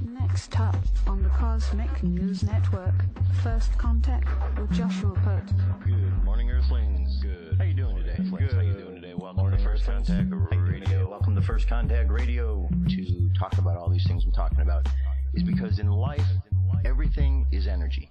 Next up on the Cosmic News Network, First Contact with Joshua Putt. Good morning, Earthlings. Good. How you doing today? Good. How you doing today? Welcome to First Contact Radio. Welcome to First Contact Radio. To talk about all these things we're talking about is because in life, everything is energy.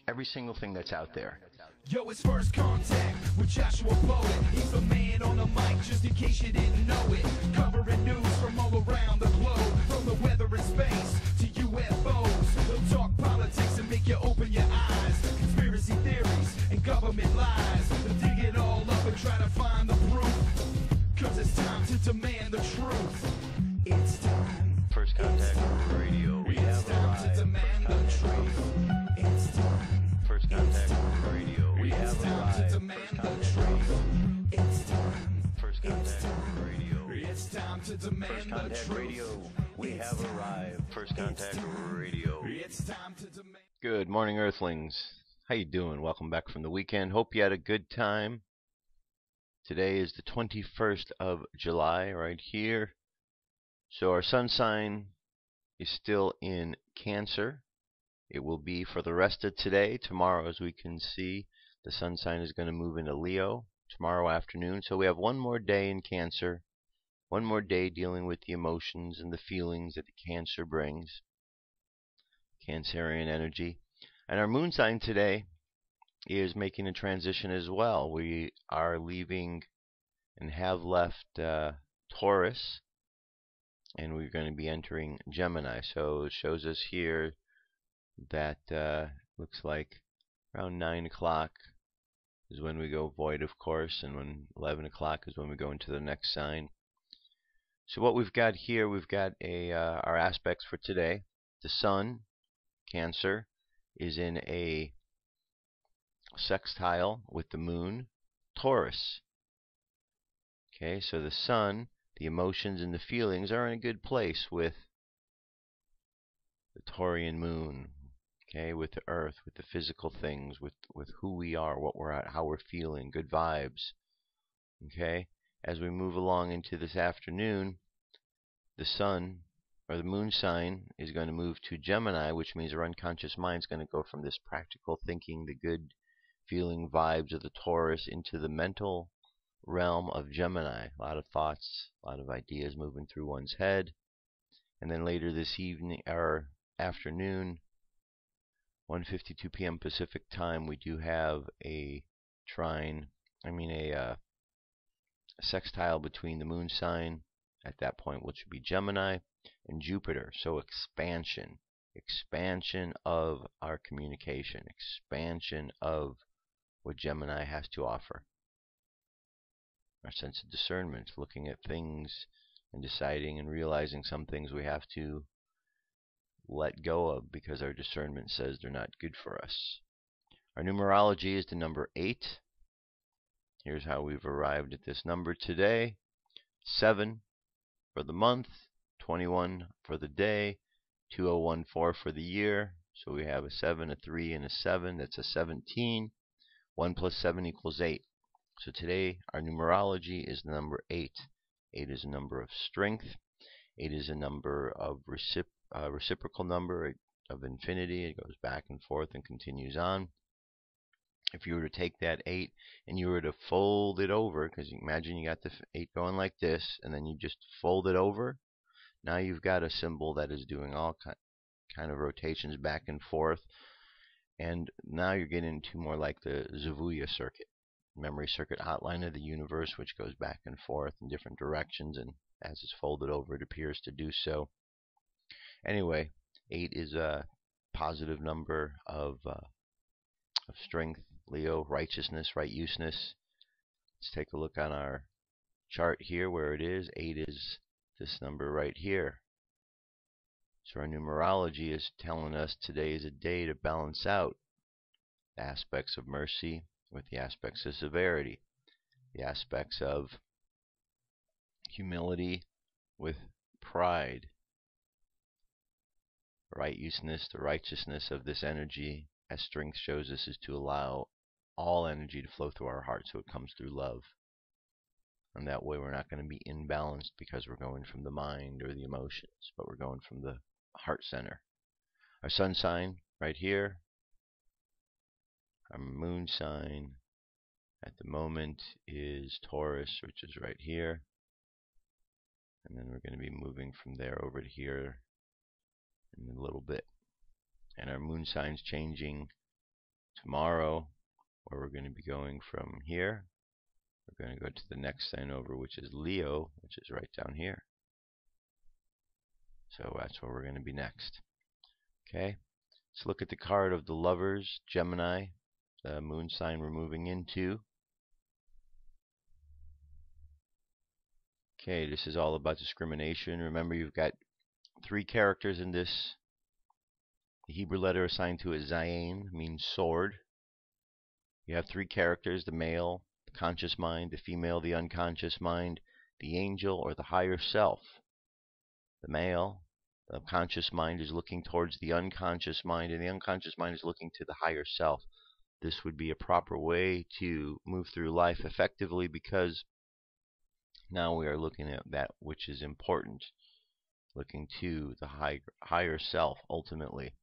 Every single thing that's out there. Yo, it's First Contact with Joshua Poet. He's the man on the mic, just in case you didn't know it. Covering news from all around the globe, from the weather and space to UFOs. He'll talk politics and make you open your eyes. Conspiracy theories and government lies. They'll dig it all up and try to find the proof. Cause it's time to demand the truth. It's time. First Contact Radio. We have time to demand the truth. It's time. First Contact Radio. We have arrived. It's time. First Contact Radio. It's time to demand First Contact Radio. We have arrived. First Contact Radio. It's time to demand. Good morning, Earthlings. How you doing? Welcome back from the weekend. Hope you had a good time. Today is the 21st of July, right here. So our sun sign is still in Cancer. It will be for the rest of today. Tomorrow, as we can see, the sun sign is going to move into Leo tomorrow afternoon. So we have one more day in Cancer, one more day dealing with the emotions and the feelings that the Cancer brings, Cancerian energy. And our moon sign today is making a transition as well. We are leaving and have left Taurus, and we're going to be entering Gemini. So it shows us here that looks like around 9 o'clock is when we go void, of course, and when 11 o'clock is when we go into the next sign. So what we've got here, we've got our aspects for today. The sun, Cancer, is in a sextile with the moon, Taurus. Okay, so the sun, the emotions and the feelings are in a good place with the Taurian moon. Okay, with the earth, with the physical things, with who we are, what we're at, how we're feeling, good vibes. Okay, as we move along into this afternoon, the sun or the moon sign is going to move to Gemini, which means our unconscious mind is going to go from this practical thinking, the good feeling vibes of the Taurus, into the mental realm of Gemini. A lot of thoughts, a lot of ideas moving through one's head. And then later this evening or afternoon, 1:52 p.m. Pacific time, we do have a sextile between the moon sign at that point, which would be Gemini, and Jupiter. So expansion of our communication, expansion of what Gemini has to offer. Our sense of discernment, looking at things and deciding and realizing some things we have to let go of because our discernment says they're not good for us. Our numerology is the number 8. Here's how we've arrived at this number today. 7 for the month, 21 for the day, 2014 for the year. So we have a 7, a 3, and a 7. That's a 17. 1 plus 7 equals 8. So today our numerology is the number 8. 8 is a number of strength. 8 is a number of reciprocal number of infinity. It goes back and forth and continues on. If you were to take that 8 and you were to fold it over, because imagine you got the 8 going like this, and then you just fold it over, now you've got a symbol that is doing all kind of rotations back and forth, and now you're getting into more like the Zavuya circuit, memory circuit outline of the universe, which goes back and forth in different directions, and as it's folded over, it appears to do so. Anyway, 8 is a positive number of strength, Leo, righteousness, right-useness. Let's take a look on our chart here where it is. 8 is this number right here. So our numerology is telling us today is a day to balance out the aspects of mercy with the aspects of severity, the aspects of humility with pride. Right-useness, the righteousness of this energy, as strength shows us, is to allow all energy to flow through our heart, so it comes through love. And that way we're not going to be imbalanced because we're going from the mind or the emotions, but we're going from the heart center. Our sun sign right here. Our moon sign at the moment is Taurus, which is right here. And then we're going to be moving from there over to here in a little bit. And our moon sign's changing tomorrow, where we're going to be going from here. We're going to go to the next sign over, which is Leo, which is right down here. So that's where we're going to be next. Okay, let's look at the card of the Lovers, Gemini, the moon sign we're moving into. Okay, this is all about discrimination. Remember, you've got 3 characters in this. The Hebrew letter assigned to it, Zayin, means sword. You have 3 characters, the male, the conscious mind, the female, the unconscious mind, the angel, or the higher self. The male, the conscious mind, is looking towards the unconscious mind, and the unconscious mind is looking to the higher self. This would be a proper way to move through life effectively, because now we are looking at that which is important, looking to the higher self ultimately.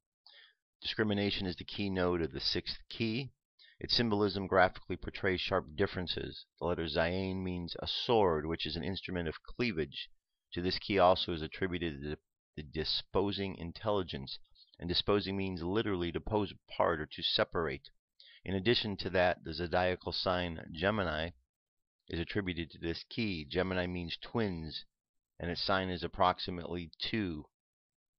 Discrimination is the keynote of the 6th key. Its symbolism graphically portrays sharp differences. The letter Zayin means a sword, which is an instrument of cleavage. To this key also is attributed the disposing intelligence, and disposing means literally to pose apart or to separate. In addition to that, the zodiacal sign Gemini is attributed to this key. Gemini means twins, and its sign is approximately 2.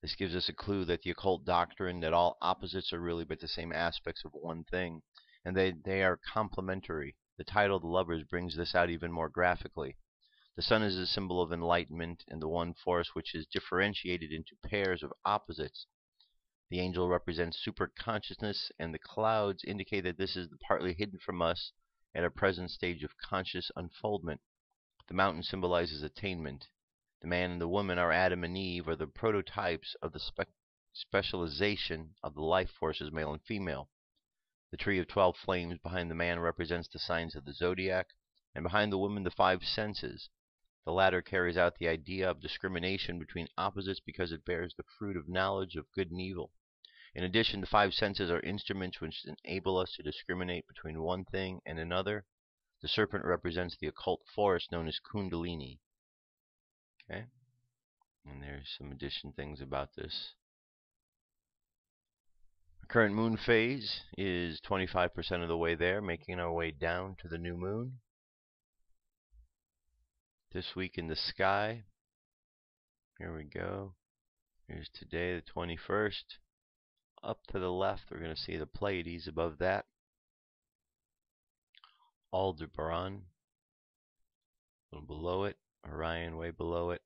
This gives us a clue that the occult doctrine that all opposites are really but the same aspects of one thing, and they are complementary. The title, The Lovers, brings this out even more graphically. The sun is a symbol of enlightenment and the one force which is differentiated into pairs of opposites. The angel represents superconsciousness, and the clouds indicate that this is partly hidden from us at our present stage of conscious unfoldment. The mountain symbolizes attainment. The man and the woman are Adam and Eve, are the prototypes of the specialization of the life forces, male and female. The tree of 12 flames behind the man represents the signs of the zodiac, and behind the woman the 5 senses. The latter carries out the idea of discrimination between opposites because it bears the fruit of knowledge of good and evil. In addition, the 5 senses are instruments which enable us to discriminate between one thing and another. The serpent represents the occult force known as Kundalini. Okay, and there's some additional things about this. Our current moon phase is 25% of the way there, making our way down to the new moon. This week in the sky, here we go. Here's today, the 21st. Up to the left, we're going to see the Pleiades. Above that, Aldebaran. A little below it, Orion way below it.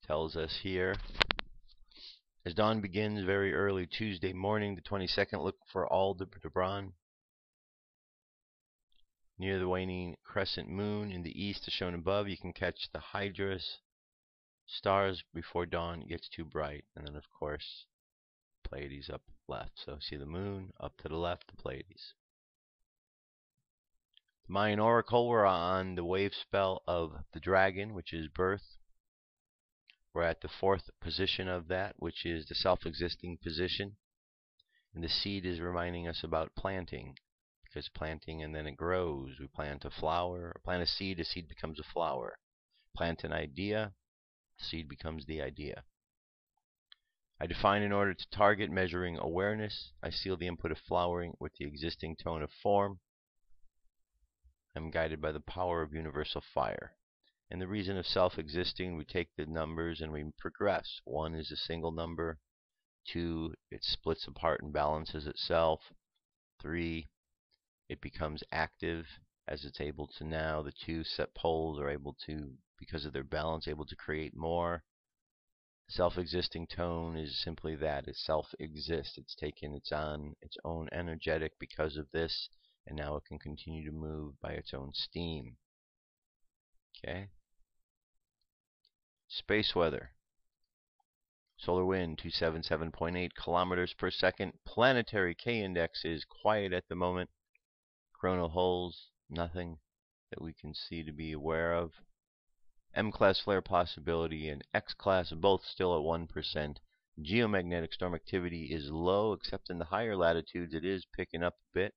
Tells us here, as dawn begins very early Tuesday morning, the 22nd, look for Aldebaran. Near the waning crescent moon in the east, as shown above, you can catch the Hydra's stars before dawn gets too bright. And then, of course, Pleiades up left. So see the moon up to the left, the Pleiades. The Mayan Oracle, we're on the wave spell of the dragon, which is birth. We're at the 4th position of that, which is the self-existing position. And the seed is reminding us about planting. Because planting and then it grows. We plant a flower, or plant a seed becomes a flower. Plant an idea, the seed becomes the idea. I define in order to target measuring awareness. I seal the input of flowering with the existing tone of form. I'm guided by the power of universal fire. And the reason of self-existing, we take the numbers and we progress. 1 is a single number. 2, it splits apart and balances itself. 3, it becomes active as it's able to now. The 2 set poles are able to, because of their balance, able to create more. Self-existing tone is simply that. It self-exists. It's taken its own energetic because of this, and now it can continue to move by its own steam. Okay. Space weather. Solar wind 277.8 kilometers per second. Planetary K index is quiet at the moment. Coronal holes, nothing that we can see to be aware of. M-class flare possibility and X-class both still at 1%. Geomagnetic storm activity is low, except in the higher latitudes it is picking up a bit,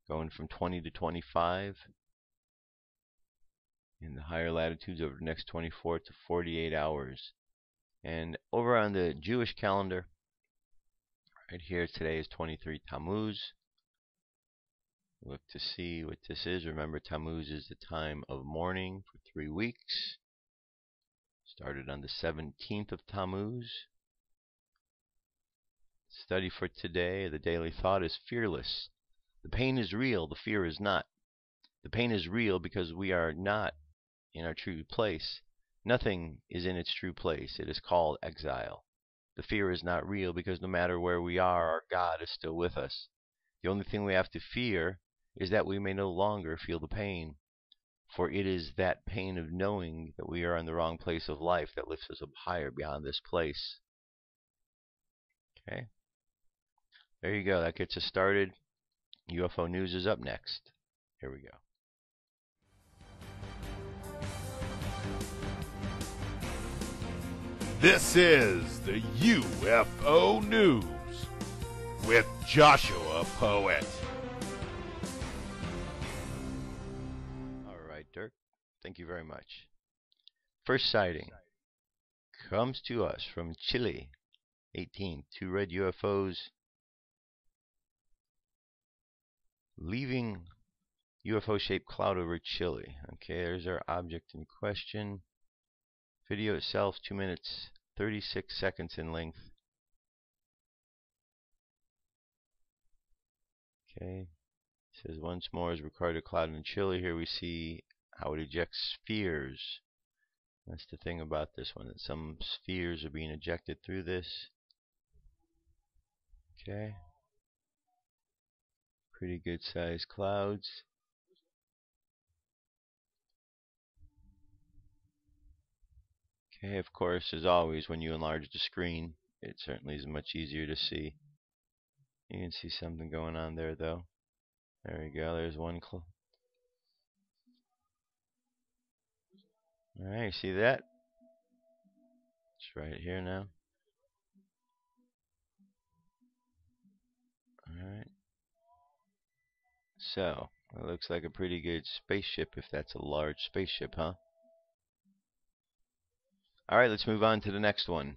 going from 20 to 25 in the higher latitudes over the next 24 to 48 hours. And over on the Jewish calendar, right here today is 23 Tammuz. Look to see what this is. Remember, Tammuz is the time of mourning for 3 weeks. Started on the 17th of Tammuz. Study for today, the daily thought is fearless. The pain is real, the fear is not. The pain is real because we are not in our true place. Nothing is in its true place. It is called exile. The fear is not real because no matter where we are, our God is still with us. The only thing we have to fear is that we may no longer feel the pain. For it is that pain of knowing that we are in the wrong place of life that lifts us up higher beyond this place. Okay? There you go. That gets us started. UFO news is up next. Here we go. This is the UFO News with Joshua Poet. All right, Dirk. Thank you very much. First sighting comes to us from Chile. 18th, 2 red UFOs leaving UFO-shaped cloud over Chile. Okay, there's our object in question. Video itself 2 minutes 36 seconds in length. Okay, it says once more is recorded a cloud in Chile. Here we see how it ejects spheres. That's the thing about this one, that some spheres are being ejected through this. Okay, pretty good sized clouds. Okay, of course, as always, when you enlarge the screen, it certainly is much easier to see. You can see something going on there, though. There we go. There's one cloud. Alright, see that? It's right here now. Alright. So, it looks like a pretty good spaceship, if that's a large spaceship, huh? Alright, let's move on to the next one.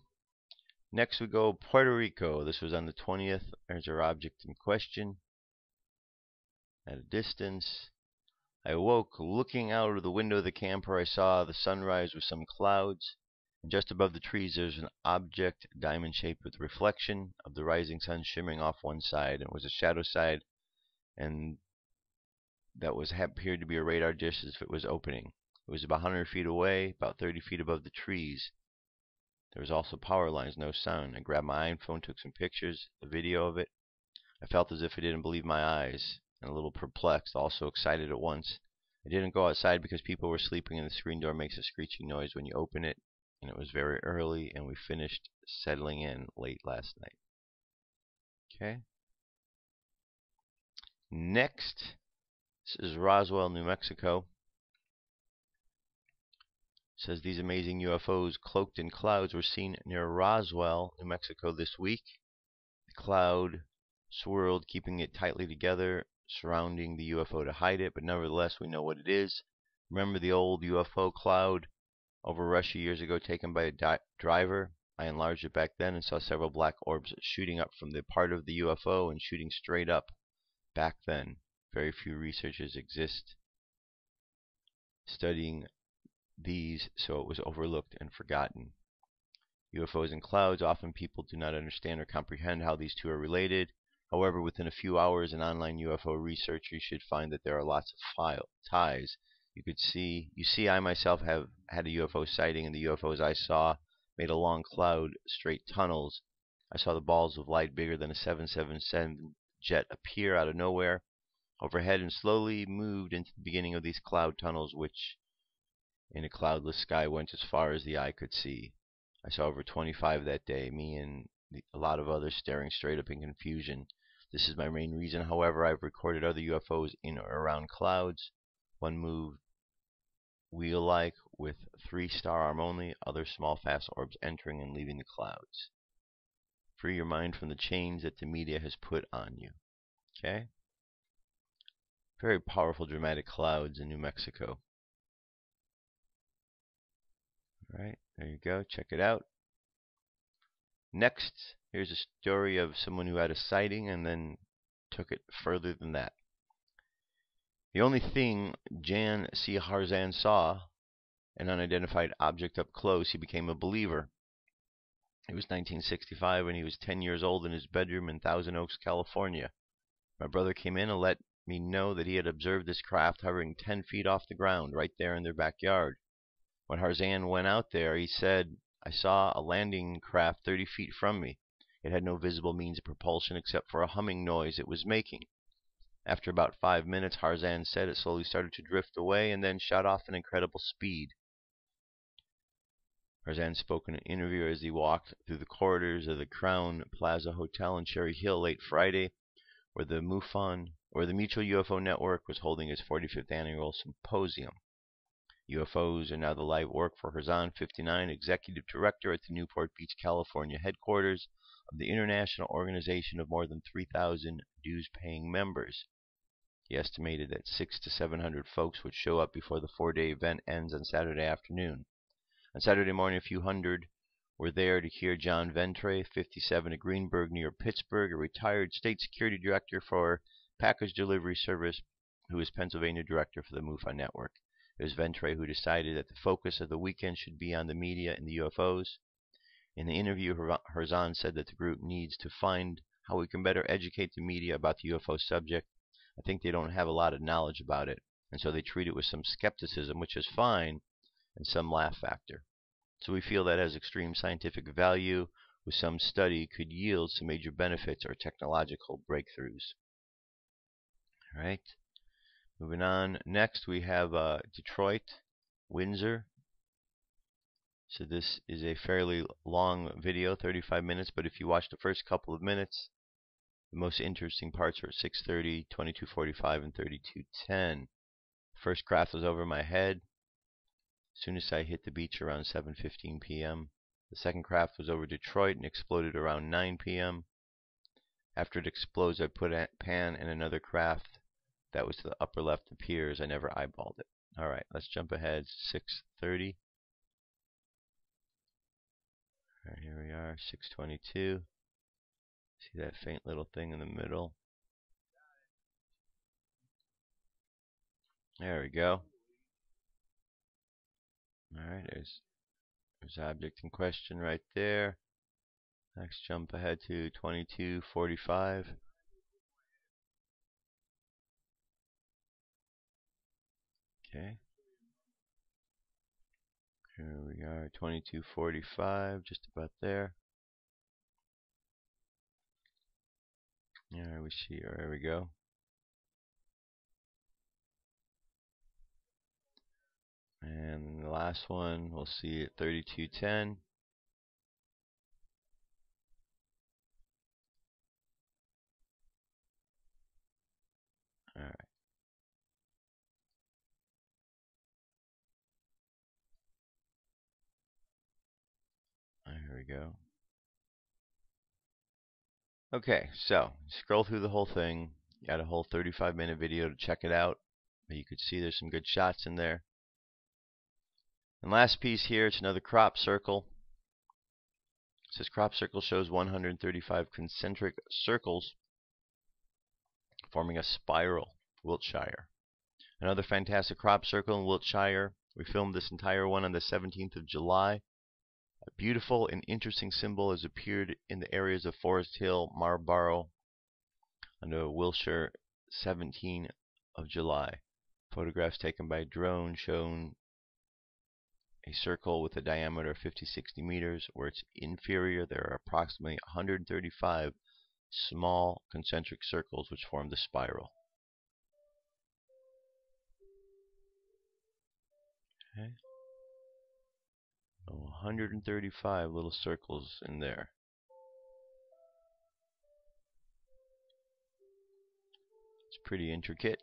Next we go Puerto Rico. This was on the 20th. There's our object in question. At a distance. I awoke looking out of the window of the camper. I saw the sunrise with some clouds. And just above the trees there's an object diamond-shaped with reflection of the rising sun shimmering off one side. It was a shadow side, and that appeared to be a radar dish as if it was opening. It was about 100 feet away, about 30 feet above the trees. There was also power lines, no sound. I grabbed my iPhone, took some pictures, a video of it. I felt as if I didn't believe my eyes, and a little perplexed, also excited at once. I didn't go outside because people were sleeping and the screen door makes a screeching noise when you open it, and it was very early, and we finished settling in late last night. Okay. Next, this is Roswell, New Mexico. It says these amazing UFOs cloaked in clouds were seen near Roswell, New Mexico this week. The cloud swirled, keeping it tightly together, surrounding the UFO to hide it, but nevertheless we know what it is. Remember the old UFO cloud over Russia years ago taken by a driver? I enlarged it back then and saw several black orbs shooting up from the part of the UFO and shooting straight up back then. Very few researchers exist studying these, so it was overlooked and forgotten. UFOs and clouds, often people do not understand or comprehend how these two are related. However, within a few hours in online UFO research, you should find that there are lots of ties. You see, I myself have had a UFO sighting, and the UFOs I saw made a long cloud, straight tunnels. I saw the balls of light bigger than a 777 jet appear out of nowhere overhead and slowly moved into the beginning of these cloud tunnels, which in a cloudless sky went as far as the eye could see. I saw over 25 that day, me and a lot of others staring straight up in confusion. This is my main reason. However, I've recorded other UFOs in or around clouds. One moved wheel-like with 3-star arm only, other small fast orbs entering and leaving the clouds. Free your mind from the chains that the media has put on you. Okay? Very powerful, dramatic clouds in New Mexico. Alright, there you go. Check it out. Next, here's a story of someone who had a sighting and then took it further than that. The only thing Jan C. Harzan saw, an unidentified object up close, he became a believer. It was 1965 when he was 10 years old in his bedroom in Thousand Oaks, California. My brother came in and let me know that he had observed this craft hovering 10 feet off the ground right there in their backyard. When Harzan went out there, he said, I saw a landing craft 30 feet from me. It had no visible means of propulsion except for a humming noise it was making. After about 5 minutes, Harzan said it slowly started to drift away and then shot off at incredible speed. Harzan spoke in an interview as he walked through the corridors of the Crown Plaza Hotel in Cherry Hill late Friday, where the Mutual UFO Network was holding its 45th annual symposium. UFOs are now the live work for Harzan, 59, Executive Director at the Newport Beach, California headquarters of the international organization of more than 3,000 dues-paying members. He estimated that 600 to 700 folks would show up before the 4-day event ends on Saturday afternoon. On Saturday morning, a few hundred were there to hear John Ventre, 57, of Greenburgh, near Pittsburgh, a retired state security director for package delivery service, who is Pennsylvania director for the MUFON network. It was Ventre who decided that the focus of the weekend should be on the media and the UFOs. In the interview, Harzan said that the group needs to find how we can better educate the media about the UFO subject. I think they don't have a lot of knowledge about it, and so they treat it with some skepticism, which is fine, and some laugh factor. So we feel that has extreme scientific value, with some study could yield some major benefits or technological breakthroughs. All right. Moving on. Next, we have Detroit, Windsor. So this is a fairly long video, 35 minutes, but if you watch the first couple of minutes, the most interesting parts are at 6:30, 22:45, and 32:10. First craft was over my head as soon as I hit the beach around 7:15 p.m. The second craft was over Detroit and exploded around 9 p.m. After it explodes, I put a pan in another craft that was to the upper left of piers. I never eyeballed it. Alright, let's jump ahead. 6:30. Alright, here we are. 6:22. See that faint little thing in the middle? There we go. Alright, there's object in question right there. Next, jump ahead to 22:45. Okay. Here we are, 22:45, just about there. There we see, there we go. And the last one we'll see at 32:10. Alright. There we go. Okay, so scroll through the whole thing. You got a whole 35-minute video to check it out. But you could see there's some good shots in there. And last piece here, it's another crop circle. It says crop circle shows 135 concentric circles forming a spiral, Wiltshire. Another fantastic crop circle in Wiltshire. We filmed this entire one on the 17th of July. A beautiful and interesting symbol has appeared in the areas of Forest Hill, Marlborough, under Wiltshire, 17th of July. Photographs taken by drone shown a circle with a diameter of 50-60 meters. Where it's inferior, there are approximately 135 small concentric circles which form the spiral. Okay. 135 little circles in there. It's pretty intricate.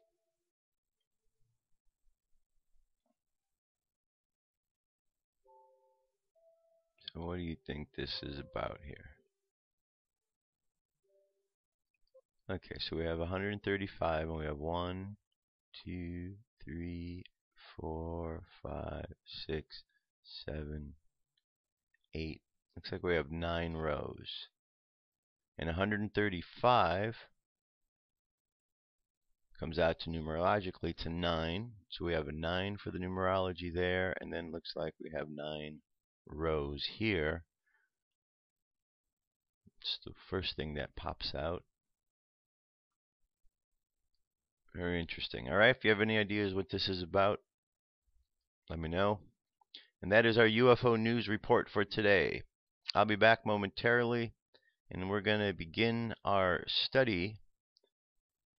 So what do you think this is about here? Okay, so we have 135, and we have 1, 2, 3, 4, 5, 6, 7, 8. Looks like we have 9 rows. And 135 comes out to numerologically to 9. So we have a 9 for the numerology there, and then looks like we have 9 rows here. It's the first thing that pops out. Very interesting. Alright, if you have any ideas what this is about, let me know. And that is our UFO news report for today. I'll be back momentarily, and we're going to begin our study,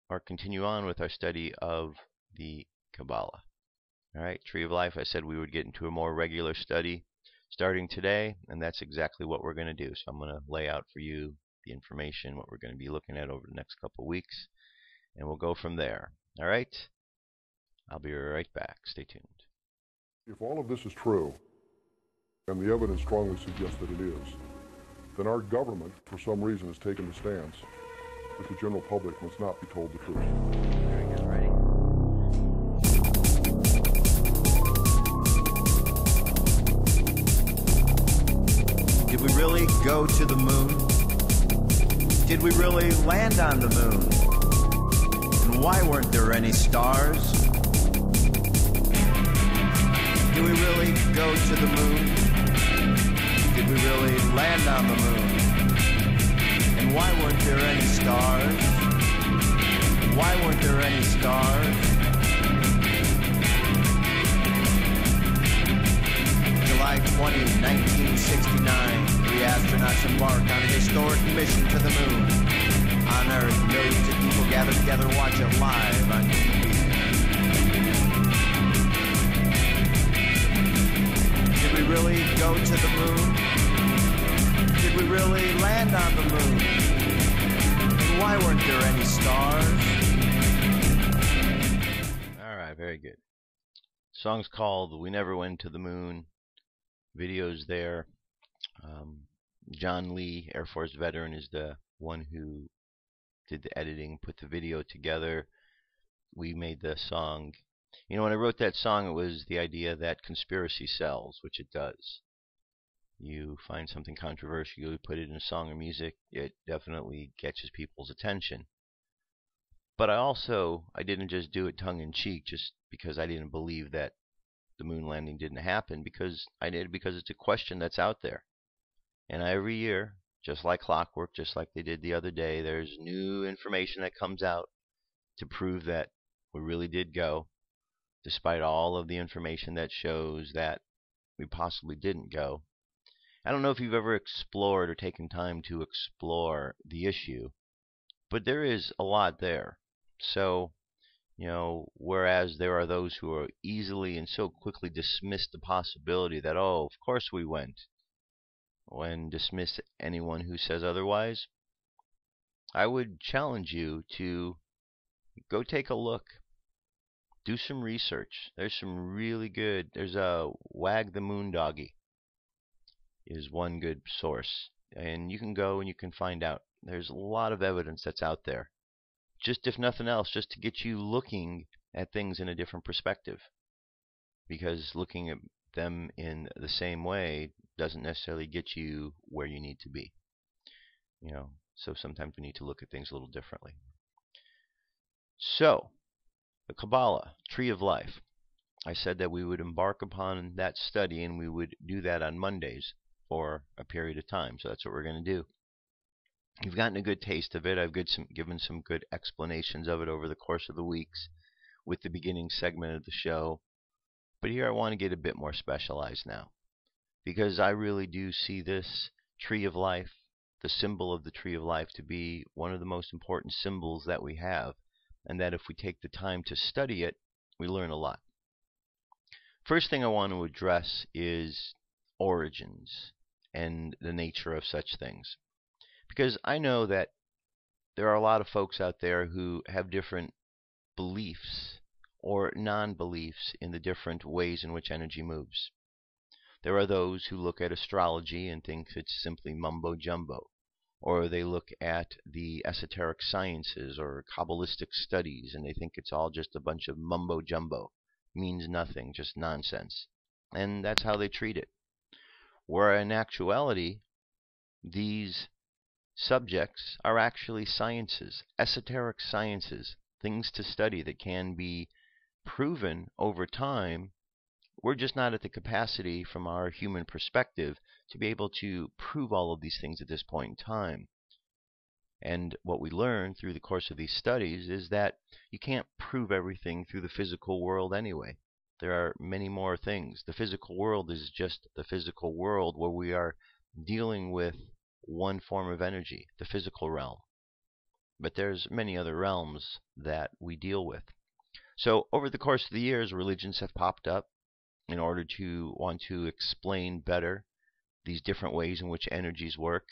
or continue on with our study of the Kabbalah. Alright, Tree of Life, I said we would get into a more regular study starting today, and that's exactly what we're going to do. So I'm going to lay out for you the information, what we're going to be looking at over the next couple weeks, and we'll go from there. Alright, I'll be right back. Stay tuned. If all of this is true, and the evidence strongly suggests that it is, then our government, for some reason, has taken the stance that the general public must not be told the truth. Very good. Ready? Did we really go to the moon? Did we really land on the moon? And why weren't there any stars? Did we really go to the moon? Did we really land on the moon? And why weren't there any stars? Why weren't there any stars? July 20, 1969, 3 astronauts embark on a historic mission to the moon. On Earth, millions of people gather together, watch it live on TV. Did we really go to the moon? Did we really land on the moon? And why weren't there any stars? Alright, very good. Song's called We Never Went to the Moon. Video's there. John Lee, Air Force veteran, is the one who did the editing, put the video together. We made the song. You know, when I wrote that song, it was the idea that conspiracy sells, which it does. You find something controversial, you put it in a song or music, it definitely catches people's attention. But I didn't just do it tongue-in-cheek just because I didn't believe that the moon landing didn't happen, because it's a question that's out there. And every year, just like clockwork, just like they did the other day, there's new information that comes out to prove that we really did go, despite all of the information that shows that we possibly didn't go. I don't know if you've ever explored or taken time to explore the issue, but there is a lot there. So, you know, whereas there are those who are easily and so quickly dismiss the possibility that, oh, of course we went, and dismiss anyone who says otherwise, I would challenge you to go take a look. Do some research. There's some really good, there's a Wag the Moon Doggy is one good source. And you can go and you can find out. There's a lot of evidence that's out there. Just if nothing else, just to get you looking at things in a different perspective. Because looking at them in the same way doesn't necessarily get you where you need to be. You know, so sometimes we need to look at things a little differently. So, the Kabbalah, Tree of Life. I said that we would embark upon that study, and we would do that on Mondays for a period of time. So that's what we're going to do. You've gotten a good taste of it. I've given some good explanations of it over the course of the weeks with the beginning segment of the show. But here I want to get a bit more specialized now, because I really do see this Tree of Life, the symbol of the Tree of Life, to be one of the most important symbols that we have, and that if we take the time to study it, we learn a lot. First thing I want to address is origins and the nature of such things. Because I know that there are a lot of folks out there who have different beliefs or non-beliefs in the different ways in which energy moves. There are those who look at astrology and think it's simply mumbo-jumbo. or they look at the esoteric sciences or Kabbalistic studies, and they think it's all just a bunch of mumbo-jumbo. Means nothing, just nonsense. And that's how they treat it. Where in actuality, these subjects are actually sciences, esoteric sciences, things to study that can be proven over time. We're just not at the capacity from our human perspective to be able to prove all of these things at this point in time. And what we learn through the course of these studies is that you can't prove everything through the physical world anyway. There are many more things. The physical world is just the physical world where we are dealing with one form of energy, the physical realm. But there's many other realms that we deal with. So over the course of the years, religions have popped up in order to want to explain better these different ways in which energies work.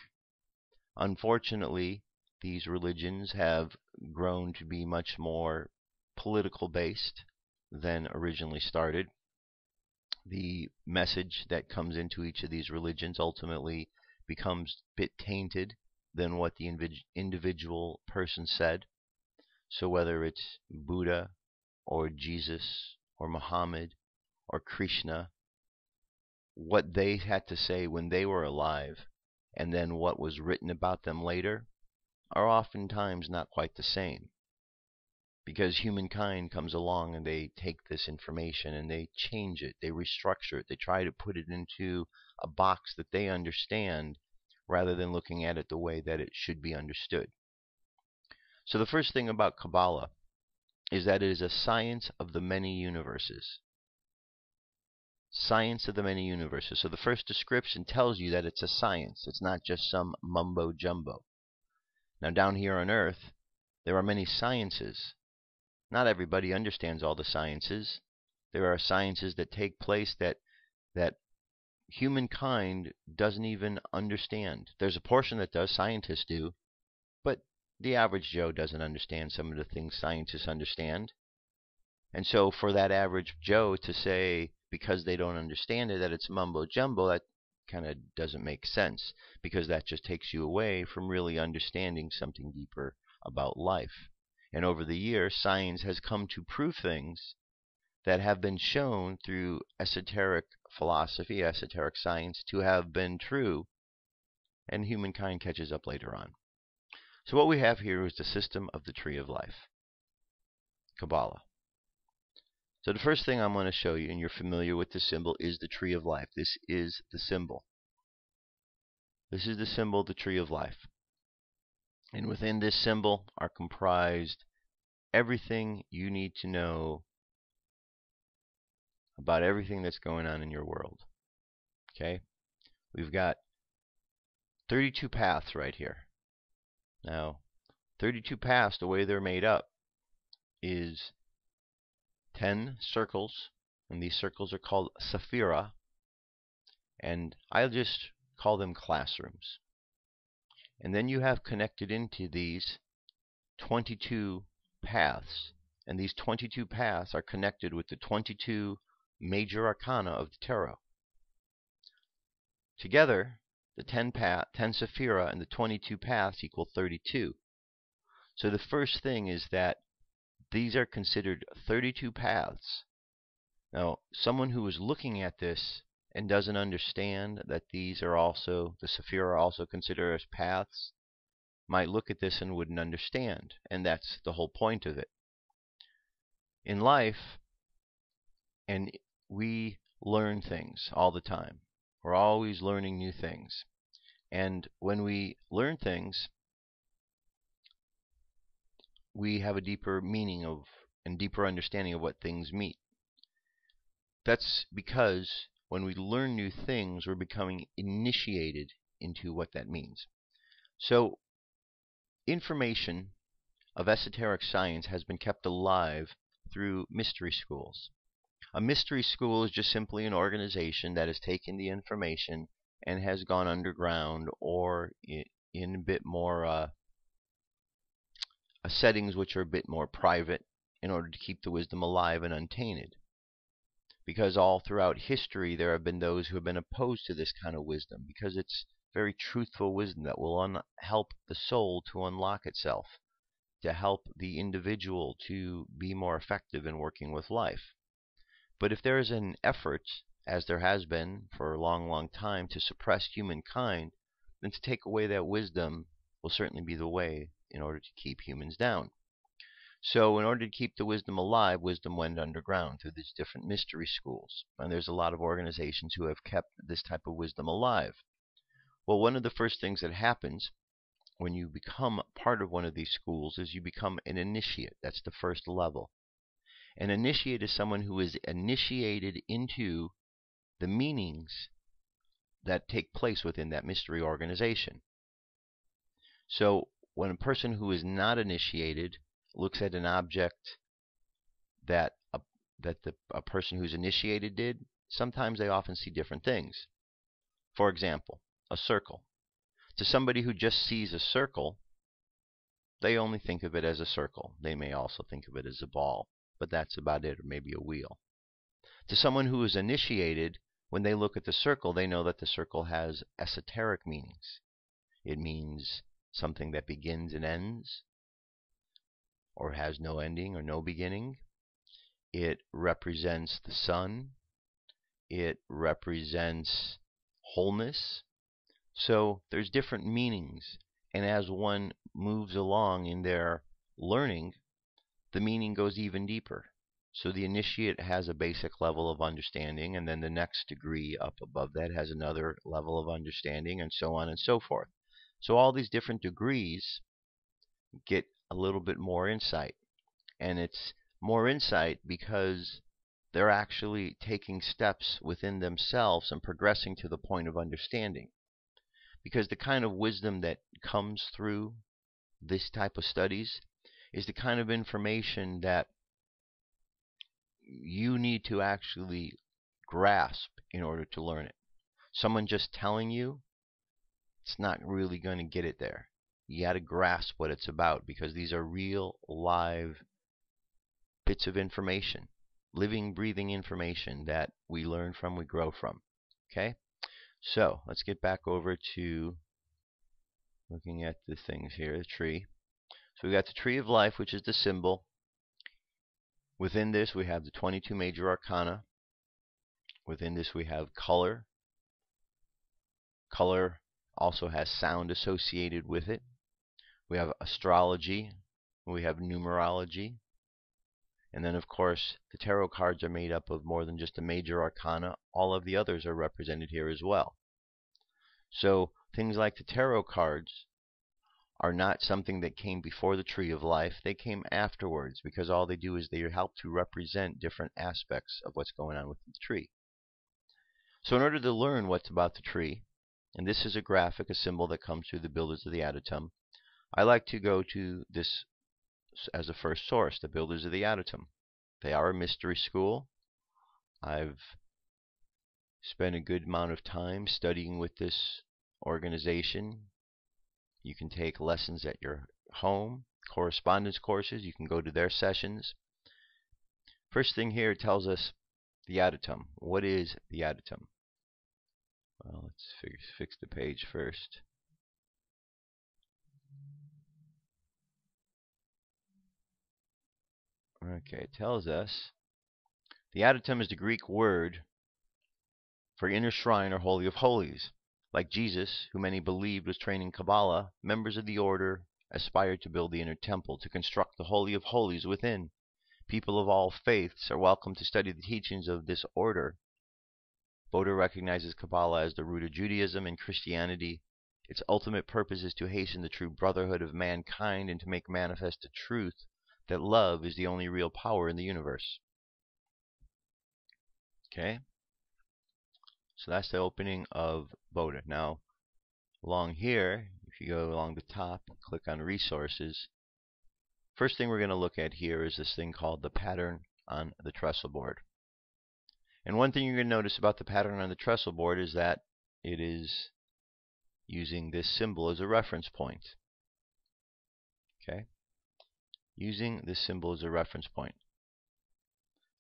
Unfortunately, these religions have grown to be much more political based than originally started. The message that comes into each of these religions ultimately becomes a bit tainted than what the individual person said. So whether it's Buddha or Jesus or Muhammad or Krishna, what they had to say when they were alive and then what was written about them later are oftentimes not quite the same. Because humankind comes along and they take this information and they change it, they restructure it, they try to put it into a box that they understand rather than looking at it the way that it should be understood. So the first thing about Kabbalah is that it is a science of the many universes. Science of the many universes. So the first description tells you that it's a science. It's not just some mumbo-jumbo. Now down here on Earth, there are many sciences. Not everybody understands all the sciences. There are sciences that take place that humankind doesn't even understand. There's a portion that does, scientists do, but the average Joe doesn't understand some of the things scientists understand. And so for that average Joe to say, because they don't understand it, that it's mumbo-jumbo, that kind of doesn't make sense, because that just takes you away from really understanding something deeper about life. And over the years, science has come to prove things that have been shown through esoteric philosophy, esoteric science, to have been true, and humankind catches up later on. So what we have here is the system of the tree of life, Kabbalah. So the first thing I'm going to show you, and you're familiar with the symbol, is the tree of life. This is the symbol. This is the symbol of the tree of life. And within this symbol are comprised everything you need to know about everything that's going on in your world. Okay? We've got 32 paths right here. Now, 32 paths, the way they're made up, is 10 circles, and these circles are called Sephira, and I'll just call them classrooms. And then you have connected into these 22 paths, and these 22 paths are connected with the 22 major arcana of the tarot. Together, the 10 Sephira and the 22 paths equal 32. So the first thing is that these are considered 32 paths. Now, someone who is looking at this and doesn't understand that these are also, the Sephira are also considered as paths, might look at this and wouldn't understand. And that's the whole point of it. In life, and we learn things all the time. We're always learning new things. And when we learn things, we have a deeper meaning of and deeper understanding of what things mean. That's because when we learn new things, we're becoming initiated into what that means. So, information of esoteric science has been kept alive through mystery schools. A mystery school is just simply an organization that has taken the information and has gone underground or in a bit more settings which are a bit more private in order to keep the wisdom alive and untainted. Because all throughout history there have been those who have been opposed to this kind of wisdom because it's very truthful wisdom that will help the soul to unlock itself, to help the individual to be more effective in working with life. But if there is an effort, as there has been for a long, long time, to suppress humankind, then to take away that wisdom will certainly be the way in order to keep humans down. So in order to keep the wisdom alive, wisdom went underground through these different mystery schools. And there's a lot of organizations who have kept this type of wisdom alive. Well, one of the first things that happens when you become part of one of these schools is you become an initiate. That's the first level. An initiate is someone who is initiated into the meanings that take place within that mystery organization. So when a person who is not initiated looks at an object that a person who's initiated did, sometimes they often see different things. For example, a circle. To somebody who just sees a circle, they only think of it as a circle. They may also think of it as a ball, but that's about it, or maybe a wheel. To someone who is initiated, when they look at the circle, they know that the circle has esoteric meanings. It means something that begins and ends, or has no ending or no beginning. It represents the sun. It represents wholeness. So there's different meanings, and as one moves along in their learning, the meaning goes even deeper. So the initiate has a basic level of understanding, and then the next degree up above that has another level of understanding, and so on and so forth. So all these different degrees get a little bit more insight, and it's more insight because they're actually taking steps within themselves and progressing to the point of understanding. Because the kind of wisdom that comes through this type of studies is the kind of information that you need to actually grasp in order to learn it. Someone just telling you, it's not really going to get it there. You got to grasp what it's about, because these are real, live bits of information, living, breathing information that we learn from, we grow from. Okay? So let's get back over to looking at the things here, the tree. So we got the tree of life, which is the symbol. Within this we have the 22 major arcana. Within this we have color. Color also has sound associated with it. We have astrology. We have numerology. And then, of course, the tarot cards are made up of more than just a major arcana. All of the others are represented here as well. So things like the tarot cards are not something that came before the tree of life. They came afterwards, because all they do is they help to represent different aspects of what's going on with the tree. So in order to learn what's about the tree, and this is a graphic, a symbol that comes through the Builders of the Adytum, I like to go to this as a first source, the Builders of the Adytum. They are a mystery school. I've spent a good amount of time studying with this organization. You can take lessons at your home, correspondence courses. You can go to their sessions. First thing here tells us the Adytum. What is the Adytum? Well, let's fix the page first. Okay, it tells us the Adytum is the Greek word for inner shrine or holy of holies. Like Jesus, who many believed was trained in Kaballah, members of the order aspired to build the inner temple, to construct the holy of holies within. People of all faiths are welcome to study the teachings of this order. BOTA recognizes Kaballah as the root of Judaism and Christianity. Its ultimate purpose is to hasten the true brotherhood of mankind and to make manifest the truth that love is the only real power in the universe. Okay? So that's the opening of BOTA. Now, along here, if you go along the top and click on resources, first thing we're going to look at here is this thing called the pattern on the trestle board. And one thing you're going to notice about the pattern on the trestle board is that it is using this symbol as a reference point. Okay? Using this symbol as a reference point.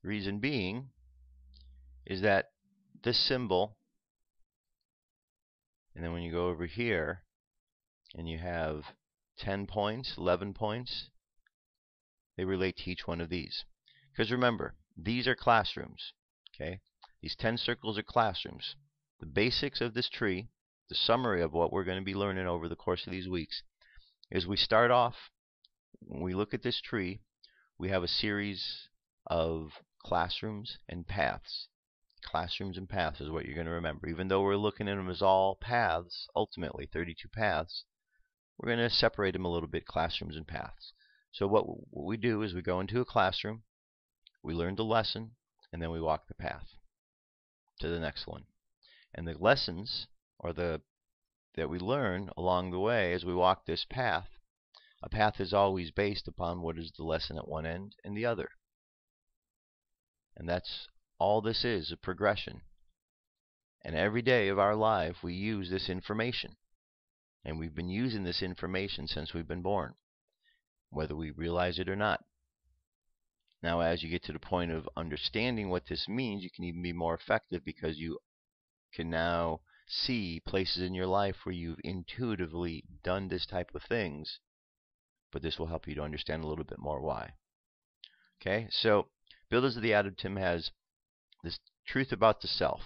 Reason being is that this symbol And then when you go over here and you have 10 points, 11 points, they relate to each one of these. Because remember, these are classrooms. Okay? These 10 circles are classrooms. The basics of this tree, the summary of what we're going to be learning over the course of these weeks, is we start off, when we look at this tree, we have a series of classrooms and paths. Classrooms and paths is what you're going to remember. Even though we're looking at them as all paths, ultimately 32 paths, we're going to separate them a little bit, classrooms and paths. So what we do is we go into a classroom, we learn the lesson, and then we walk the path to the next one. And the lessons, or that we learn along the way as we walk this path, a path is always based upon what is the lesson at one end and the other. And that's all this is, a progression. And every day of our life we use this information. And we've been using this information since we've been born, whether we realize it or not. Now, as you get to the point of understanding what this means, you can even be more effective because you can now see places in your life where you've intuitively done this type of things. But this will help you to understand a little bit more why. Okay, so Builders of the Atom has this truth about the self.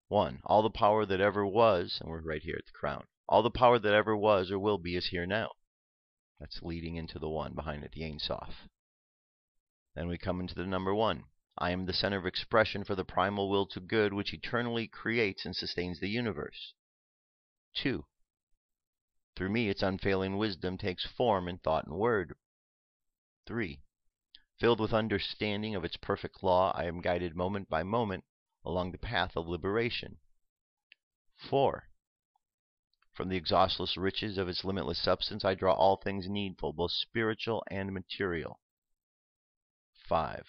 1. All the power that ever was, and we're right here at the crown. All the power that ever was or will be is here now. That's leading into the 1 behind it, the Ein Sof. Then we come into the number 1. I am the center of expression for the primal will to good, which eternally creates and sustains the universe. 2. Through me, its unfailing wisdom takes form in thought and word. 3. Filled with understanding of its perfect law, I am guided moment by moment along the path of liberation. 4. From the exhaustless riches of its limitless substance, I draw all things needful, both spiritual and material. 5.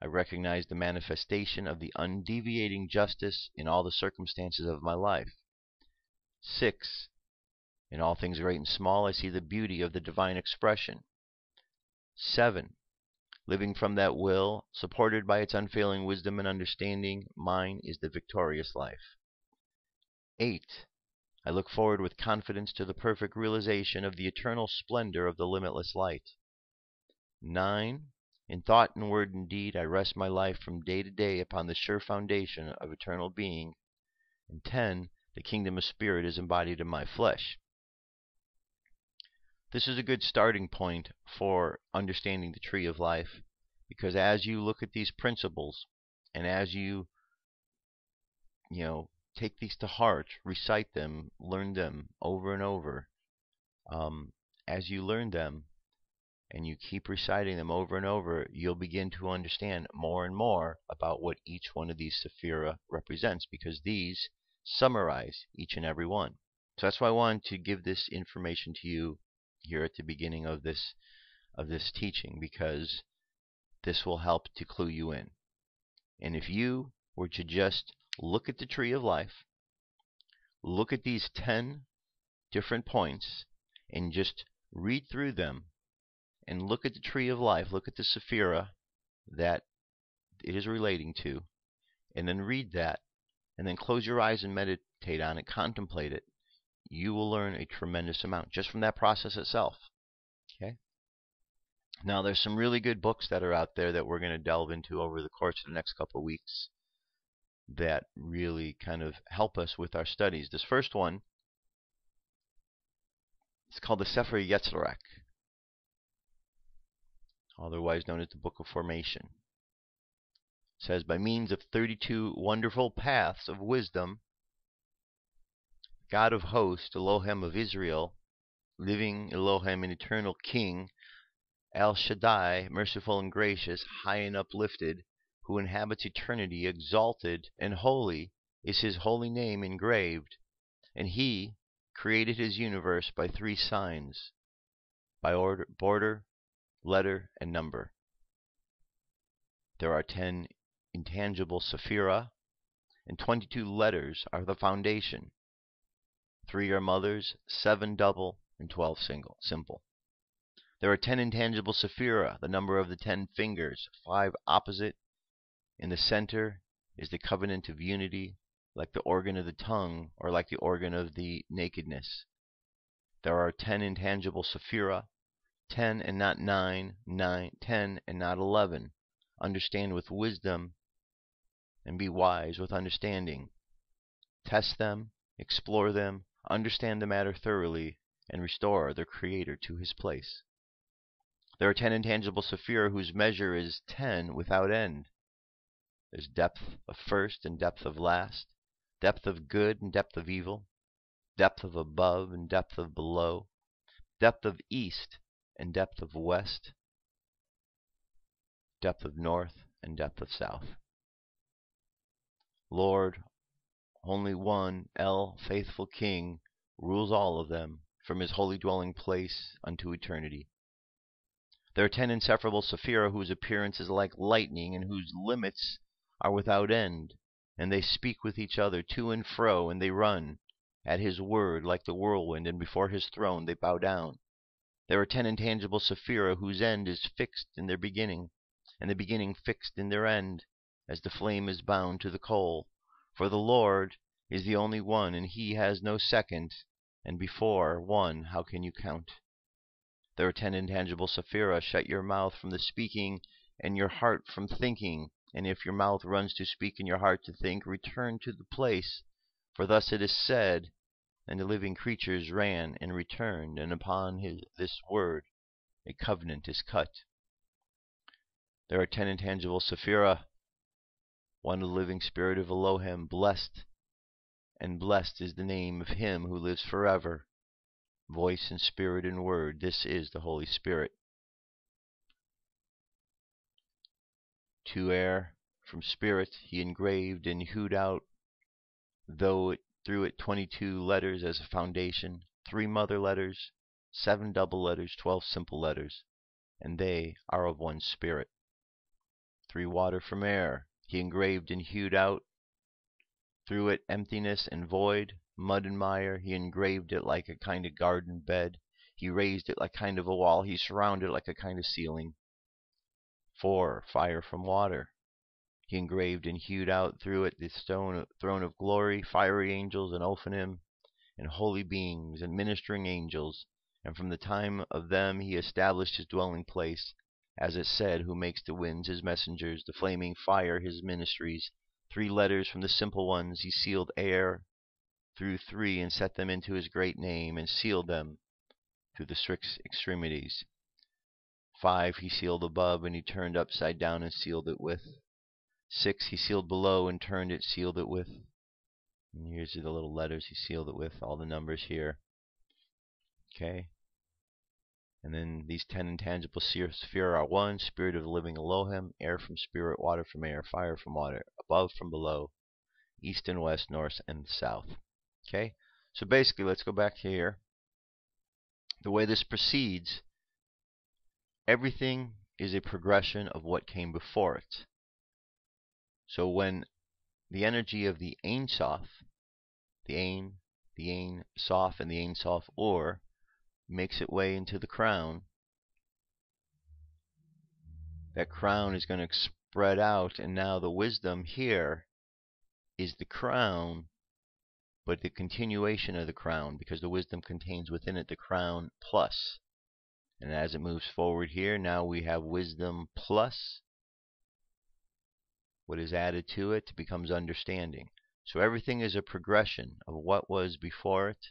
I recognize the manifestation of the undeviating justice in all the circumstances of my life. 6. In all things great and small, I see the beauty of the divine expression. 7. Living from that will, supported by its unfailing wisdom and understanding, mine is the victorious life. 8. I look forward with confidence to the perfect realization of the eternal splendor of the limitless light. 9. In thought and word and deed, I rest my life from day to day upon the sure foundation of eternal being. And 10. The kingdom of spirit is embodied in my flesh. This is a good starting point for understanding the tree of life, because as you look at these principles and as you take these to heart, recite them, learn them over and over, as you learn them and you keep reciting them over and over, you'll begin to understand more and more about what each one of these sephira represents, because these summarize each and every one. So that's why I wanted to give this information to you here at the beginning of this teaching, because this will help to clue you in. And if you were to just look at the tree of life, look at these 10 different points, and just read through them, and look at the tree of life, look at the sephira that it is relating to, and then read that, and then close your eyes and meditate on it, contemplate it, you will learn a tremendous amount just from that process itself. Okay? Now, there's some really good books that are out there that we're going to delve into over the course of the next couple of weeks that really kind of help us with our studies. This first one, it's called the Sefer Yetzirah, otherwise known as the Book of Formation. It says, by means of 32 wonderful paths of wisdom, God of hosts, Elohim of Israel, living Elohim and eternal King, El Shaddai, merciful and gracious, high and uplifted, who inhabits eternity, exalted and holy, is his holy name engraved, and he created his universe by 3 signs, by border, letter, and number. There are 10 intangible sephira, and 22 letters are the foundation. 3 are mothers, 7 double, and 12 simple. There are 10 intangible sephira, the number of the 10 fingers, 5 opposite. In the center is the covenant of unity, like the organ of the tongue, or like the organ of the nakedness. There are 10 intangible sephira, 10 and not 9, 10 and not 11. Understand with wisdom and be wise with understanding. Test them, explore them, understand the matter thoroughly, and restore their creator to his place. There are 10 intangible sephira whose measure is 10 without end. There's depth of first and depth of last, depth of good and depth of evil, depth of above and depth of below, depth of east and depth of west, depth of north and depth of south. Lord, only one, El, faithful King, rules all of them from his holy dwelling place unto eternity. There are 10 inseparable sephira whose appearance is like lightning and whose limits are without end, and they speak with each other to and fro, and they run at his word like the whirlwind, and before his throne they bow down. There are 10 intangible sephira whose end is fixed in their beginning, and the beginning fixed in their end, as the flame is bound to the coal. For the Lord is the only one, and he has no second, and before one how can you count? There are 10 intangible sephira. Shut your mouth from the speaking, and your heart from thinking. And if your mouth runs to speak and your heart to think, return to the place. For thus it is said, and the living creatures ran and returned, and upon this word a covenant is cut. There are 10 intangible sephira. One, the living spirit of Elohim, blessed, and blessed is the name of him who lives forever. Voice and spirit and word, this is the Holy Spirit. 2, air, from spirit he engraved and hewed out, through it 22 letters as a foundation, 3 mother letters, 7 double letters, 12 simple letters, and they are of one spirit. 3, water from air he engraved and hewed out, through it emptiness and void, mud and mire. He engraved it like a kind of garden bed. He raised it like kind of a wall. He surrounded it like a kind of ceiling. 4, fire from water. He engraved and hewed out through it the throne of glory, fiery angels and Ophanim, and holy beings and ministering angels. And from the time of them he established his dwelling place, as it said, who makes the winds his messengers, the flaming fire his ministries. 3 letters from the simple ones he sealed air through 3, and set them into his great name, and sealed them through the strict extremities. 5, he sealed above, and he turned upside down and sealed it with. 6, he sealed below and turned it, sealed it with. And here's the little letters he sealed it with, all the numbers here. Okay. And then these 10 intangible sephira are 1, spirit of the living Elohim, air from spirit, water from air, fire from water, above from below, east and west, north and south. Okay. So basically, let's go back here. The way this proceeds, everything is a progression of what came before it. So when the energy of the Ein Sof, the Ein Sof, and the Ein Sof Or makes its way into the crown, that crown is going to spread out, and now the wisdom here is the crown, but the continuation of the crown, because the wisdom contains within it the crown plus. And as it moves forward here, now we have wisdom plus what is added to it becomes understanding. So everything is a progression of what was before it,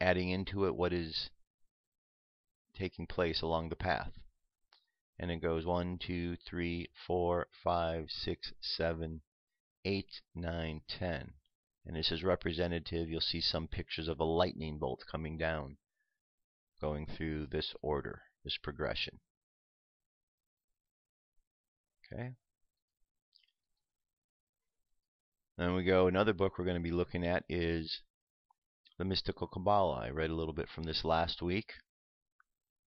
adding into it what is taking place along the path. And it goes 1, 2, 3, 4, 5, 6, 7, 8, 9, 10. And this is representative. You'll see some pictures of a lightning bolt coming down, going through this order, this progression. Okay. Then we go, another book we're going to be looking at is The Mystical Kaballah. I read a little bit from this last week.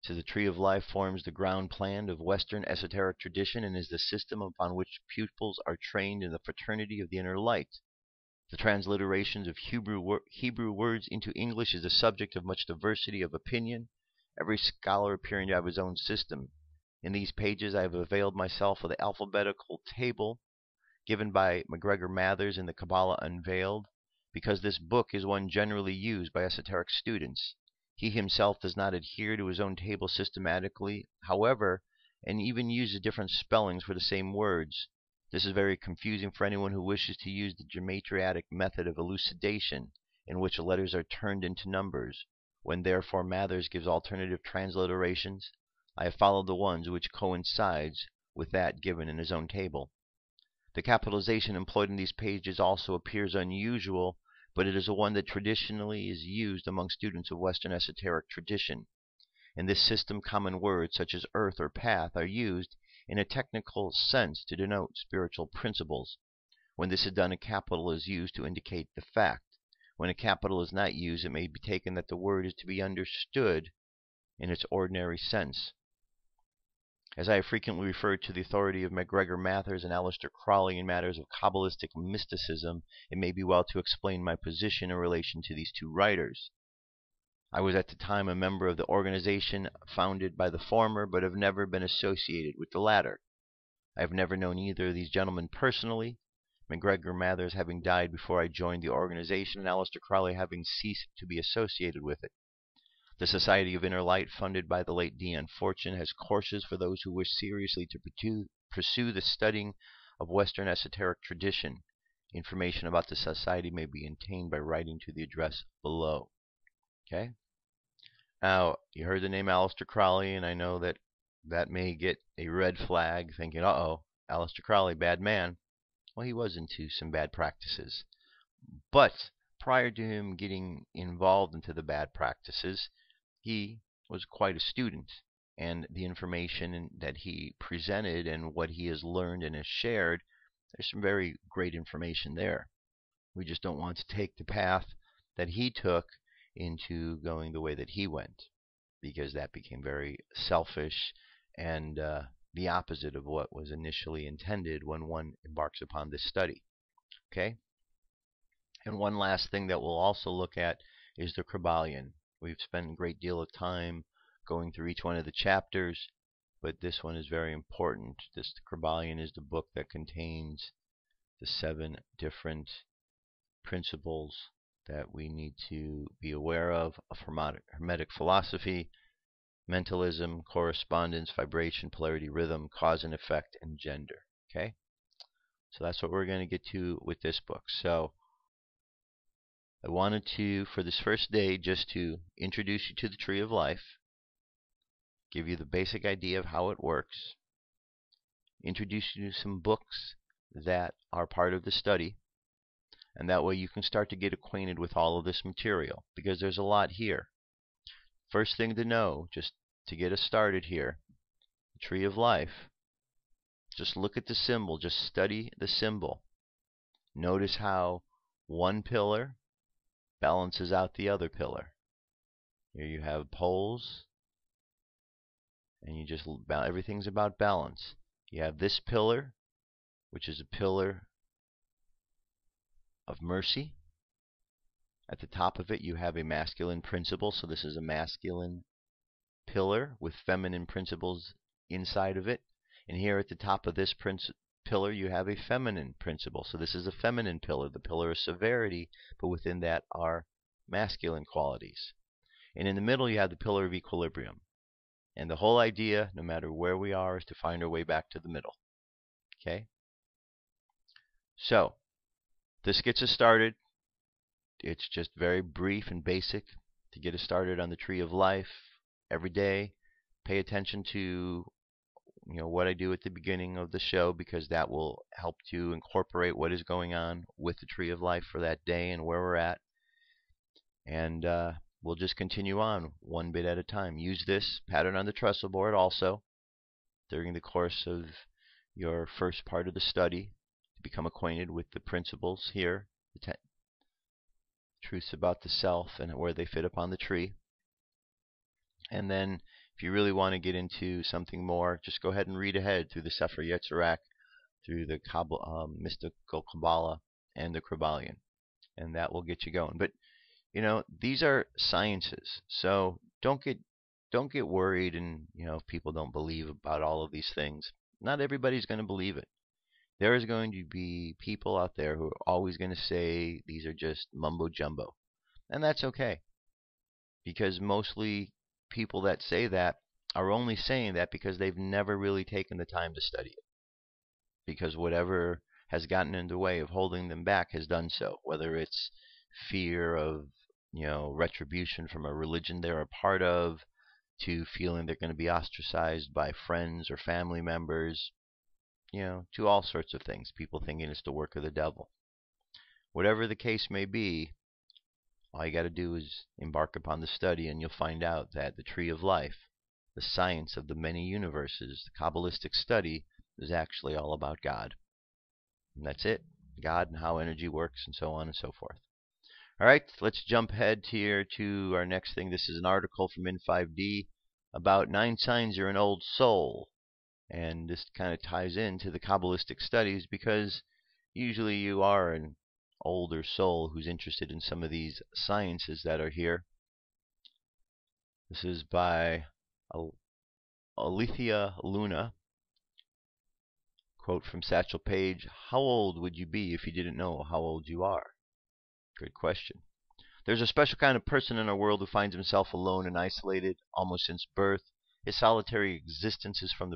It says the Tree of Life forms the ground plan of Western esoteric tradition and is the system upon which pupils are trained in the fraternity of the inner light. The transliterations of Hebrew words into English is a subject of much diversity of opinion, every scholar appearing to have his own system. In these pages I have availed myself of the alphabetical table given by MacGregor Mathers in the Kabbalah Unveiled, because this book is one generally used by esoteric students. He himself does not adhere to his own table systematically, however, and even uses different spellings for the same words. This is very confusing for anyone who wishes to use the gematria method of elucidation, in which letters are turned into numbers. When therefore Mathers gives alternative transliterations, I have followed the ones which coincides with that given in his own table. The capitalization employed in these pages also appears unusual, but it is a one that traditionally is used among students of Western esoteric tradition. In this system, common words such as earth or path are used in a technical sense to denote spiritual principles. When this is done, a capital is used to indicate the fact. When a capital is not used, it may be taken that the word is to be understood in its ordinary sense. As I have frequently referred to the authority of MacGregor Mathers and Aleister Crowley in matters of Kabbalistic mysticism, it may be well to explain my position in relation to these two writers. I was at the time a member of the organization founded by the former, but have never been associated with the latter. I have never known either of these gentlemen personally, MacGregor Mathers having died before I joined the organization, and Aleister Crowley having ceased to be associated with it. The Society of Inner Light, funded by the late D.N. Fortune, has courses for those who wish seriously to pursue the studying of Western esoteric tradition. Information about the society may be obtained by writing to the address below. Okay? Now, you heard the name Aleister Crowley, and I know that that may get a red flag, thinking, uh-oh, Aleister Crowley, bad man. Well, he was into some bad practices. But prior to him getting involved into the bad practices, he was quite a student, and the information that he presented and what he has learned and has shared, there's some very great information there. We just don't want to take the path that he took into going the way that he went, because that became very selfish and the opposite of what was initially intended when one embarks upon this study. Okay? And one last thing that we'll also look at is the QABALION. We've spent a great deal of time going through each one of the chapters, but this one is very important. This QABALION is the book that contains the 7 different principles that we need to be aware of Hermetic philosophy, mentalism, correspondence, vibration, polarity, rhythm, cause and effect, and gender. Okay? So that's what we're going to get to with this book. So I wanted to, for this first day, just to introduce you to the Tree of Life, give you the basic idea of how it works, introduce you to some books that are part of the study, and that way you can start to get acquainted with all of this material, because there's a lot here. First thing to know, just to get us started here, the Tree of Life, just look at the symbol, just study the symbol. Notice how one pillar balances out the other pillar. Here you have poles, and you just everything's about balance. You have this pillar, which is a pillar of mercy. At the top of it you have a masculine principle, so this is a masculine pillar with feminine principles inside of it. And here at the top of this pillar you have a feminine principle, so this is a feminine pillar, the pillar of severity, but within that are masculine qualities. And in the middle you have the pillar of equilibrium. And the whole idea, no matter where we are, is to find our way back to the middle. Okay? So, this gets us started. It's just very brief and basic to get us started on the Tree of Life. Every day, pay attention to what I do at the beginning of the show, because that will help to incorporate what is going on with the Tree of Life for that day and where we're at. And we'll just continue on one bit at a time. Use this pattern on the trestle board also during the course of your first part of the study to become acquainted with the principles here, the truths about the self and where they fit upon the tree. And then if you really want to get into something more, just go ahead and read ahead through the Sefer Yetzirah, through the mystical Kabbalah and the QABALION, and that will get you going. But these are sciences, so don't get worried, and if people don't believe about all of these things. Not everybody's going to believe it. There is going to be people out there who are always going to say these are just mumbo jumbo. And that's okay. Because mostly people that say that are only saying that because they've never really taken the time to study it. Because whatever has gotten in the way of holding them back has done so. Whether it's fear of, retribution from a religion they're a part of, to feeling they're going to be ostracized by friends or family members, to all sorts of things. People thinking it's the work of the devil. Whatever the case may be, all you got to do is embark upon the study, and you'll find out that the tree of life, the science of the many universes, the Kabbalistic study, is actually all about God. And that's it. God and how energy works and so on and so forth. All right, let's jump ahead here to our next thing. This is an article from In5D about 9 signs you're an old soul. And this kind of ties into the Kabbalistic studies because usually you are an older soul who's interested in some of these sciences that are here. This is by Alethea Luna. Quote from Satchel Paige, "How old would you be if you didn't know how old you are?" Good question. There's a special kind of person in our world who finds himself alone and isolated almost since birth. His solitary existence is from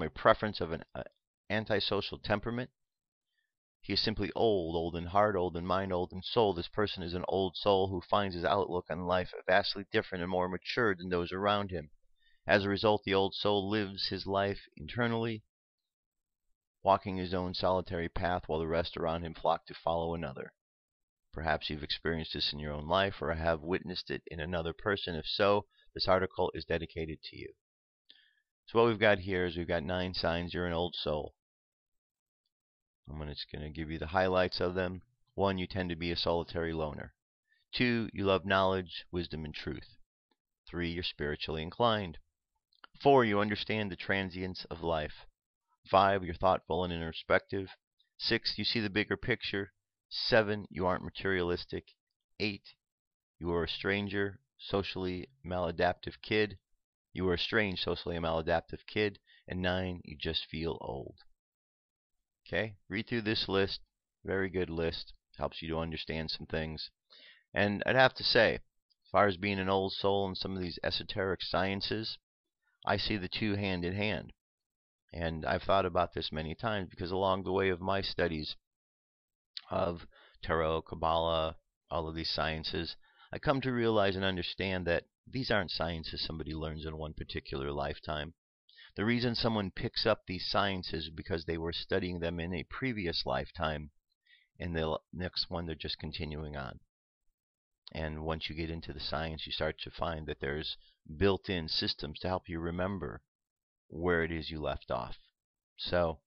a preference of an antisocial temperament. He is simply old in heart, old in mind, old in soul. This person is an old soul who finds his outlook on life vastly different and more mature than those around him. As a result, the old soul lives his life internally, walking his own solitary path while the rest around him flock to follow another. Perhaps you've experienced this in your own life or have witnessed it in another person. If so, this article is dedicated to you. So what we've got here is we've got 9 signs you're an old soul. I'm just going to give you the highlights of them. 1, you tend to be a solitary loner. 2, you love knowledge, wisdom, and truth. 3, you're spiritually inclined. 4, you understand the transience of life. 5, you're thoughtful and introspective. 6, you see the bigger picture. 7, you aren't materialistic. 8, you are a stranger, socially maladaptive kid. You are a strange, socially maladaptive kid. And 9, you just feel old. Okay, read through this list. Very good list. Helps you to understand some things. And I'd have to say, as far as being an old soul in some of these esoteric sciences, I see the two hand in hand. And I've thought about this many times because along the way of my studies of tarot, Kabbalah, all of these sciences, I come to realize and understand that these aren't sciences somebody learns in one particular lifetime. The reason someone picks up these sciences is because they were studying them in a previous lifetime, and the next one they're just continuing on. And once you get into the science, you start to find that there's built-in systems to help you remember where it is you left off. So,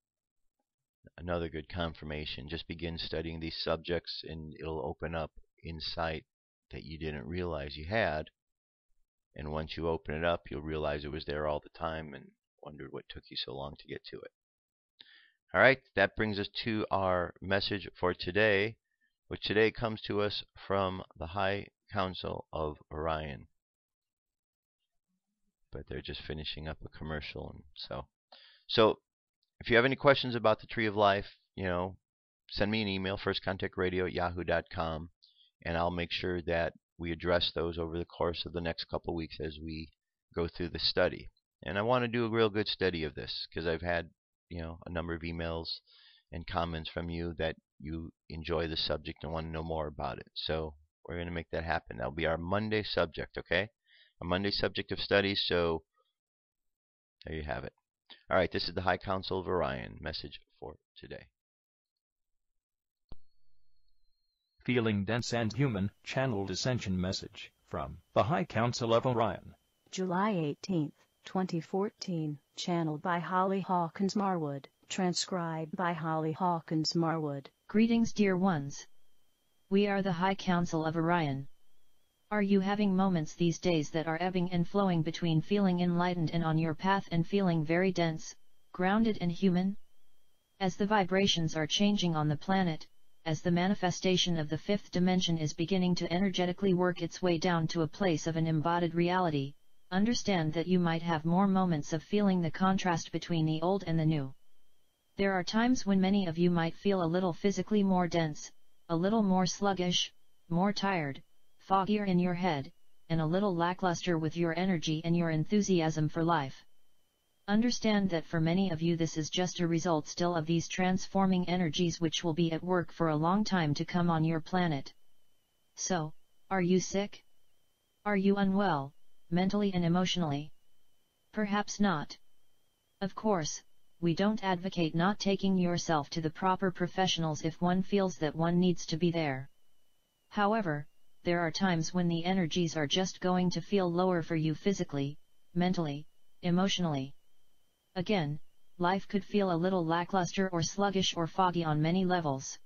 another good confirmation. Just begin studying these subjects and it'll open up insight that you didn't realize you had. And once you open it up, you'll realize it was there all the time and wondered what took you so long to get to it. Alright, that brings us to our message for today, which today comes to us from the High Council of Orion. But they're just finishing up a commercial. And so if you have any questions about the Tree of Life, send me an email, firstcontactradio@yahoo.com, and I'll make sure that we address those over the course of the next couple weeks as we go through the study. And I want to do a real good study of this because I've had, a number of emails and comments from you that you enjoy the subject and want to know more about it. So we're going to make that happen. That'll be our Monday subject, okay? A Monday subject of study, so there you have it. All right, this is the High Council of Orion message for today. Feeling dense and human, channeled ascension message from the High Council of Orion. July 18th, 2014, channeled by Holly Hawkins Marwood, transcribed by Holly Hawkins Marwood. Greetings, dear ones. We are the High Council of Orion. Are you having moments these days that are ebbing and flowing between feeling enlightened and on your path and feeling very dense, grounded and human? As the vibrations are changing on the planet, as the manifestation of the fifth dimension is beginning to energetically work its way down to a place of an embodied reality, understand that you might have more moments of feeling the contrast between the old and the new. There are times when many of you might feel a little physically more dense, a little more sluggish, more tired, foggier in your head, and a little lackluster with your energy and your enthusiasm for life. Understand that for many of you this is just a result still of these transforming energies which will be at work for a long time to come on your planet. So, are you sick? Are you unwell, mentally and emotionally? Perhaps not. Of course, we don't advocate not taking yourself to the proper professionals if one feels that one needs to be there. However, there are times when the energies are just going to feel lower for you physically, mentally, emotionally. Again, life could feel a little lackluster or sluggish or foggy on many levels.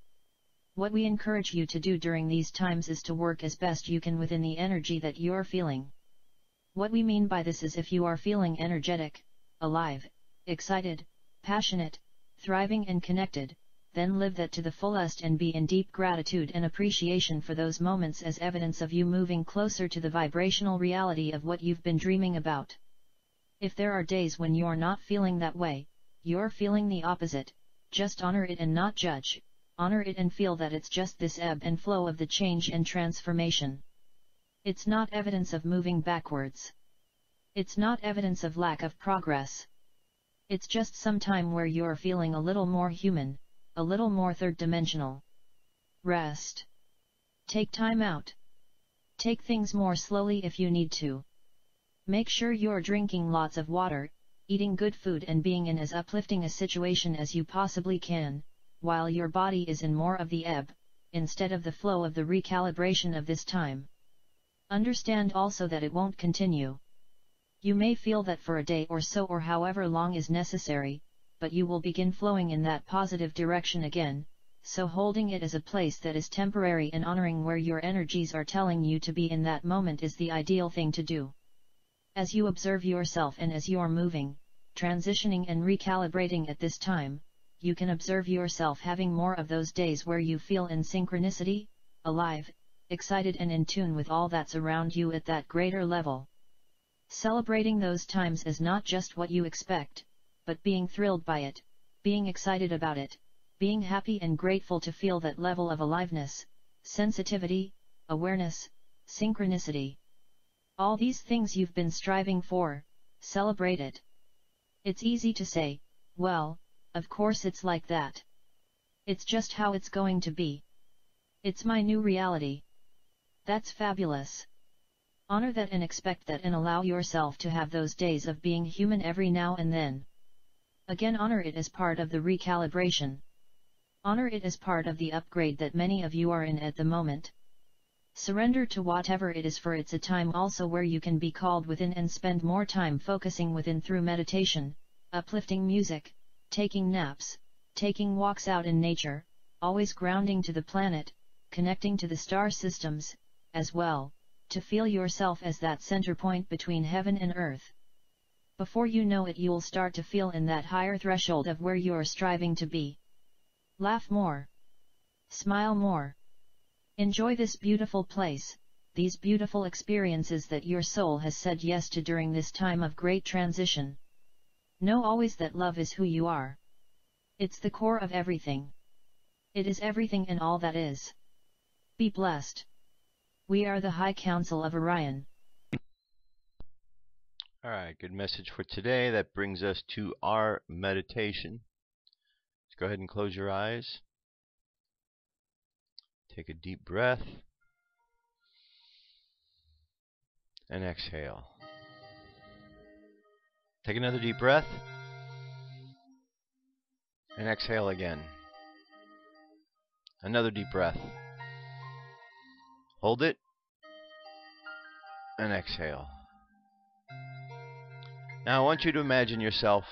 What we encourage you to do during these times is to work as best you can within the energy that you're feeling. What we mean by this is if you are feeling energetic, alive, excited, passionate, thriving and connected, then live that to the fullest and be in deep gratitude and appreciation for those moments as evidence of you moving closer to the vibrational reality of what you've been dreaming about. If there are days when you're not feeling that way, you're feeling the opposite, just honor it and not judge, honor it and feel that it's just this ebb and flow of the change and transformation. It's not evidence of moving backwards. It's not evidence of lack of progress. It's just some time where you're feeling a little more human, a little more third-dimensional. Rest. Take time out. Take things more slowly if you need to. Make sure you're drinking lots of water, eating good food and being in as uplifting a situation as you possibly can, while your body is in more of the ebb, instead of the flow of the recalibration of this time. Understand also that it won't continue. You may feel that for a day or so or however long is necessary, but you will begin flowing in that positive direction again, so holding it as a place that is temporary and honoring where your energies are telling you to be in that moment is the ideal thing to do. As you observe yourself and as you're moving, transitioning and recalibrating at this time, you can observe yourself having more of those days where you feel in synchronicity, alive, excited and in tune with all that's around you at that greater level. Celebrating those times as not just what you expect, but being thrilled by it, being excited about it, being happy and grateful to feel that level of aliveness, sensitivity, awareness, synchronicity. All these things you've been striving for, celebrate it. It's easy to say, well, of course it's like that. It's just how it's going to be. It's my new reality. That's fabulous. Honor that and expect that and allow yourself to have those days of being human every now and then. Again, honor it as part of the recalibration. Honor it as part of the upgrade that many of you are in at the moment. Surrender to whatever it is, for it's a time also where you can be called within and spend more time focusing within through meditation, uplifting music, taking naps, taking walks out in nature, always grounding to the planet, connecting to the star systems, as well, to feel yourself as that center point between heaven and earth. Before you know it, you'll start to feel in that higher threshold of where you're striving to be. Laugh more. Smile more. Enjoy this beautiful place, these beautiful experiences that your soul has said yes to during this time of great transition. Know always that love is who you are. It's the core of everything. It is everything and all that is. Be blessed. We are the High Council of Orion. Alright, good message for today. That brings us to our meditation. Let's go ahead and close your eyes. Take a deep breath. And exhale. Take another deep breath. And exhale again. Another deep breath. Hold it. And exhale. Now I want you to imagine yourself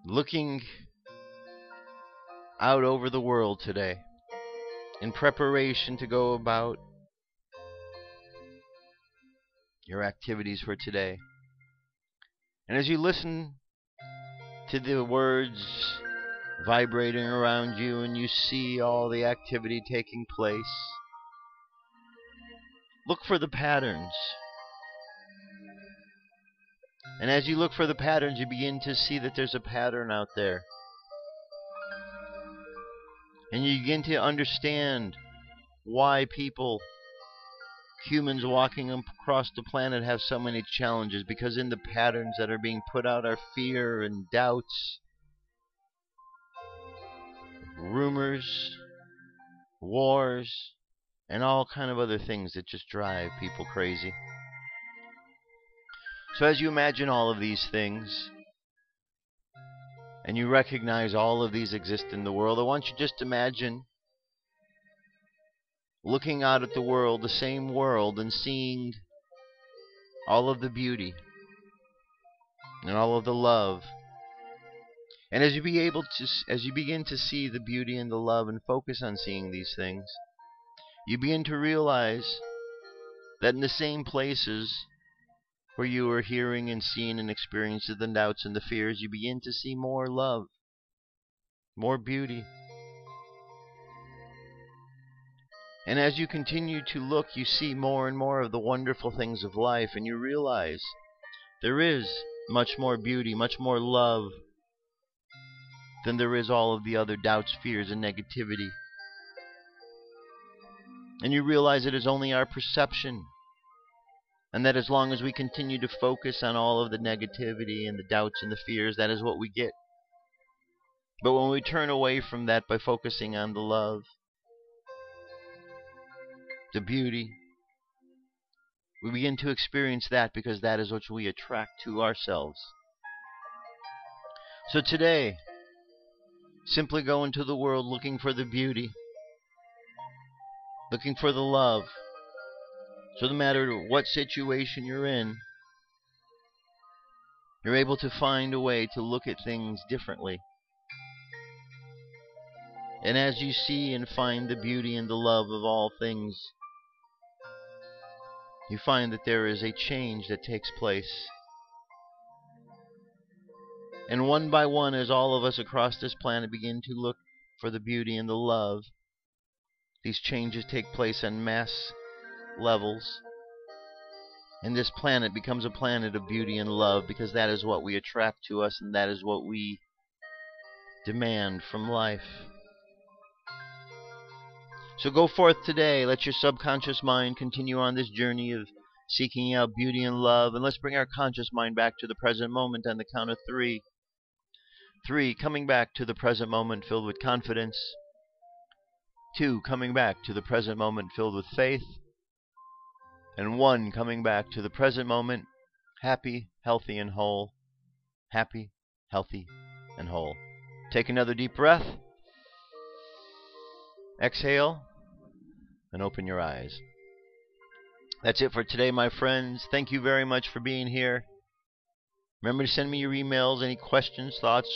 looking out over the world today in preparation to go about your activities for today. And as you listen to the words vibrating around you and you see all the activity taking place, look for the patterns And as you look for the patterns, you begin to see that there's a pattern out there. And you begin to understand why people, humans walking across the planet, have so many challenges. Because in the patterns that are being put out are fear and doubts, rumors, wars, and all kind of other things that just drive people crazy. So as you imagine all of these things, and you recognize all of these exist in the world, I want you just to imagine looking out at the world, the same world, and seeing all of the beauty and all of the love. And as you begin to see the beauty and the love and focus on seeing these things, you begin to realize that in the same places where you are hearing and seeing and experiencing the doubts and the fears, you begin to see more love, more beauty. And as you continue to look, you see more and more of the wonderful things of life, and you realize there is much more beauty, much more love than there is all of the other doubts, fears, and negativity. And you realize it is only our perception, and that as long as we continue to focus on all of the negativity and the doubts and the fears, that is what we get. But when we turn away from that by focusing on the love, the beauty, we begin to experience that, because that is what we attract to ourselves. So today, simply go into the world looking for the beauty, looking for the love. So no matter what situation you're in, you're able to find a way to look at things differently. And as you see and find the beauty and the love of all things, you find that there is a change that takes place. And one by one, as all of us across this planet begin to look for the beauty and the love, these changes take place on mass levels. And this planet becomes a planet of beauty and love, because that is what we attract to us, and that is what we demand from life. So go forth today. Let your subconscious mind continue on this journey of seeking out beauty and love. And let's bring our conscious mind back to the present moment on the count of 3. 3, coming back to the present moment filled with confidence. 2, coming back to the present moment filled with faith. And 1, coming back to the present moment, happy, healthy, and whole. Happy, healthy, and whole. Take another deep breath. Exhale, and open your eyes. That's it for today, my friends. Thank you very much for being here. Remember to send me your emails, any questions, thoughts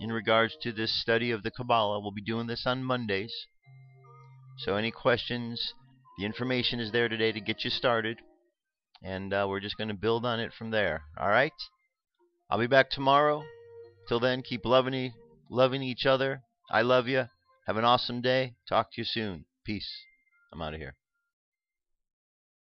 in regards to this study of the Kabbalah. We'll be doing this on Mondays. So any questions, the information is there today to get you started. And we're just going to build on it from there. All right? I'll be back tomorrow. Till then, keep loving each other. I love you. Have an awesome day. Talk to you soon. Peace. I'm out of here.